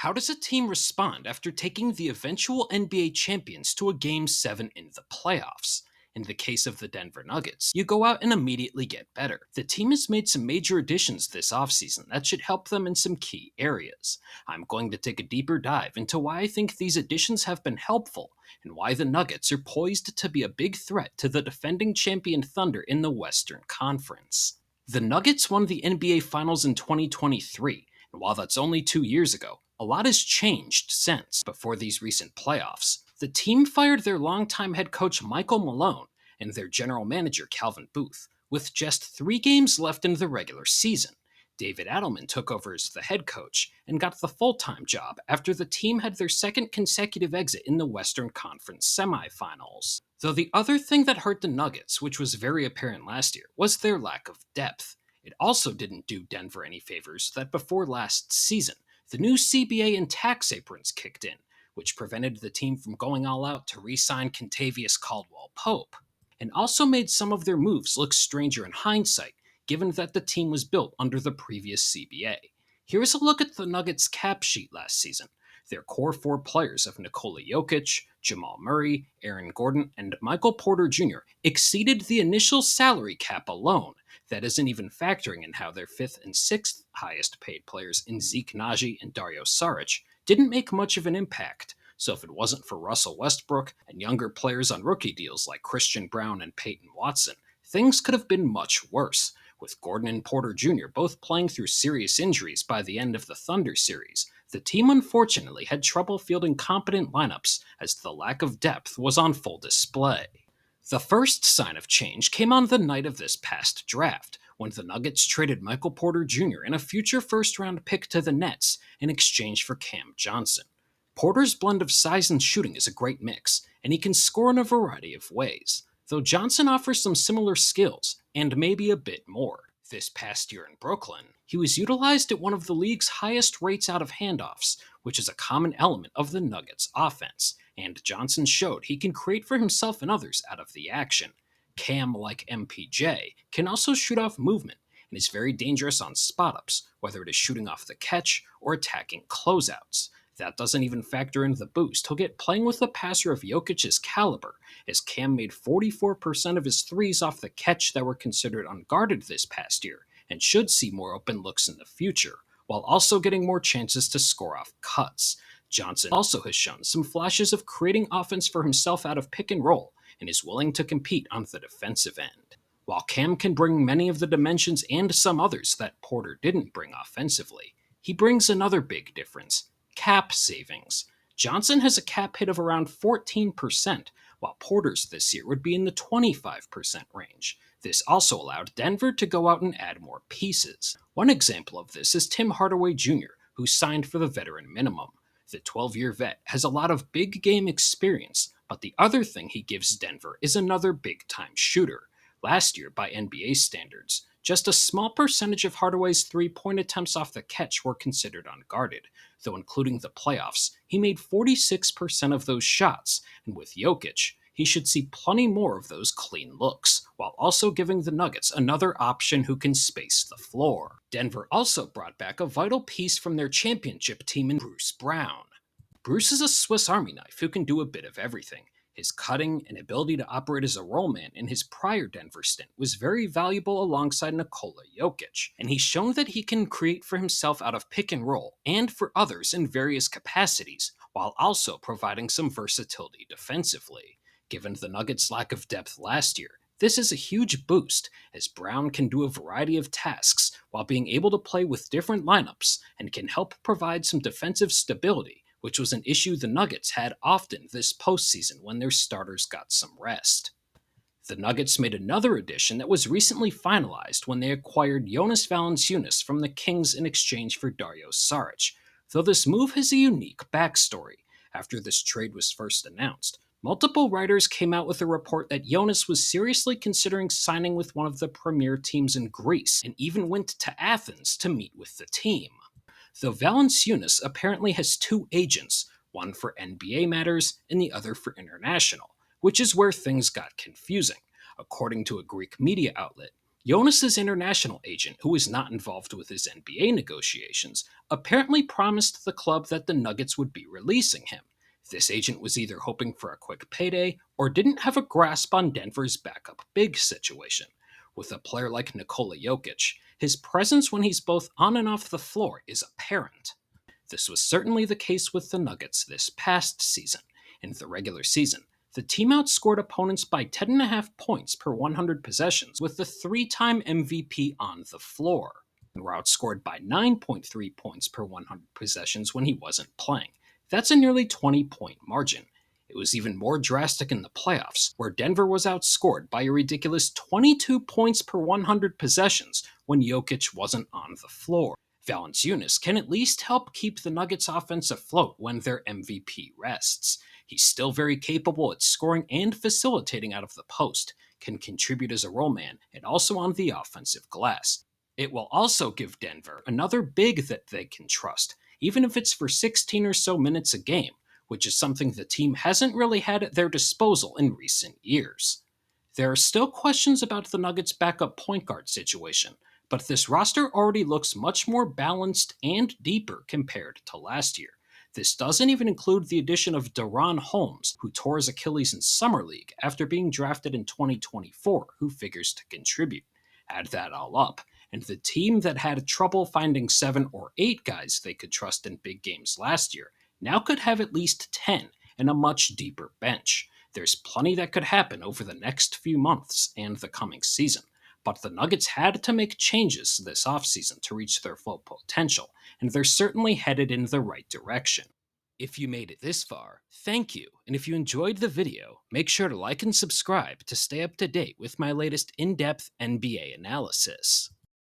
How does a team respond after taking the eventual NBA champions to a Game 7 in the playoffs? In the case of the Denver Nuggets, you go out and immediately get better. The team has made some major additions this offseason that should help them in some key areas. I'm going to take a deeper dive into why I think these additions have been helpful, and why the Nuggets are poised to be a big threat to the defending champion Thunder in the Western Conference. The Nuggets won the NBA Finals in 2023, and while that's only 2 years ago, a lot has changed since. Before these recent playoffs, the team fired their longtime head coach Michael Malone and their general manager Calvin Booth, with just 3 games left in the regular season. David Adelman took over as the head coach and got the full-time job after the team had their second consecutive exit in the Western Conference semifinals. Though the other thing that hurt the Nuggets, which was very apparent last year, was their lack of depth. It also didn't do Denver any favors that before last season, the new CBA and tax aprons kicked in, which prevented the team from going all out to re-sign Kentavious Caldwell-Pope, and also made some of their moves look stranger in hindsight, given that the team was built under the previous CBA. Here's a look at the Nuggets' cap sheet last season. Their core 4 players of Nikola Jokic, Jamal Murray, Aaron Gordon, and Michael Porter Jr. exceeded the initial salary cap alone. That isn't even factoring in how their 5th and 6th highest paid players in Zeke Naji and Dario Saric didn't make much of an impact. So if it wasn't for Russell Westbrook and younger players on rookie deals like Christian Brown and Peyton Watson, things could have been much worse, with Gordon and Porter Jr. both playing through serious injuries by the end of the Thunder series. The team unfortunately had trouble fielding competent lineups as the lack of depth was on full display. The first sign of change came on the night of this past draft, when the Nuggets traded Michael Porter Jr. and a future first-round pick to the Nets in exchange for Cam Johnson. Porter's blend of size and shooting is a great mix, and he can score in a variety of ways, though Johnson offers some similar skills, and maybe a bit more. This past year in Brooklyn, he was utilized at one of the league's highest rates out of handoffs, which is a common element of the Nuggets' offense, and Johnson showed he can create for himself and others out of the action. Cam, like MPJ, can also shoot off movement, and is very dangerous on spot-ups, whether it is shooting off the catch or attacking closeouts. That doesn't even factor in the boost he'll get playing with a passer of Jokic's caliber, as Cam made 44% of his threes off the catch that were considered unguarded this past year, and should see more open looks in the future, while also getting more chances to score off cuts. Johnson also has shown some flashes of creating offense for himself out of pick and roll, and is willing to compete on the defensive end. While Cam can bring many of the dimensions and some others that Porter didn't bring offensively, he brings another big difference: cap savings. Johnson has a cap hit of around 14%, while Porter's this year would be in the 25% range. This also allowed Denver to go out and add more pieces. One example of this is Tim Hardaway Jr., who signed for the veteran minimum. The 12-year vet has a lot of big game experience, but the other thing he gives Denver is another big-time shooter. Last year, by NBA standards, just a small percentage of Hardaway's 3-point attempts off the catch were considered unguarded, though including the playoffs, he made 46% of those shots, and with Jokic, he should see plenty more of those clean looks, while also giving the Nuggets another option who can space the floor. Denver also brought back a vital piece from their championship team in Bruce Brown. Bruce is a Swiss Army knife who can do a bit of everything. His cutting and ability to operate as a roll man in his prior Denver stint was very valuable alongside Nikola Jokic, and he's shown that he can create for himself out of pick and roll and for others in various capacities, while also providing some versatility defensively. Given the Nuggets' lack of depth last year, this is a huge boost, as Brown can do a variety of tasks while being able to play with different lineups and can help provide some defensive stability, which was an issue the Nuggets had often this postseason when their starters got some rest. The Nuggets made another addition that was recently finalized when they acquired Jonas Valanciunas from the Kings in exchange for Dario Saric, though this move has a unique backstory. After this trade was first announced, multiple writers came out with a report that Jonas was seriously considering signing with one of the premier teams in Greece, and even went to Athens to meet with the team. Though Valanciunas apparently has 2 agents, one for NBA matters and the other for international, which is where things got confusing. According to a Greek media outlet, Jonas's international agent, who was not involved with his NBA negotiations, apparently promised the club that the Nuggets would be releasing him. This agent was either hoping for a quick payday or didn't have a grasp on Denver's backup big situation. With a player like Nikola Jokic, his presence when he's both on and off the floor is apparent. This was certainly the case with the Nuggets this past season. In the regular season, the team outscored opponents by 10.5 points per 100 possessions, with the three-time MVP on the floor, and were outscored by 9.3 points per 100 possessions when he wasn't playing. That's a nearly 20-point margin. It was even more drastic in the playoffs, where Denver was outscored by a ridiculous 22 points per 100 possessions when Jokic wasn't on the floor. Valanciunas can at least help keep the Nuggets offense afloat when their MVP rests. He's still very capable at scoring and facilitating out of the post, can contribute as a roll man, and also on the offensive glass. It will also give Denver another big that they can trust, even if it's for 16 or so minutes a game, which is something the team hasn't really had at their disposal in recent years. There are still questions about the Nuggets' backup point guard situation, but this roster already looks much more balanced and deeper compared to last year. This doesn't even include the addition of Deron Holmes, who tore his Achilles in Summer League after being drafted in 2024, who figures to contribute. Add that all up, and the team that had trouble finding 7 or 8 guys they could trust in big games last year now could have at least 10 and a much deeper bench. There's plenty that could happen over the next few months and the coming season, but the Nuggets had to make changes this offseason to reach their full potential, and they're certainly headed in the right direction. If you made it this far, thank you, and if you enjoyed the video, make sure to like and subscribe to stay up to date with my latest in-depth NBA analysis.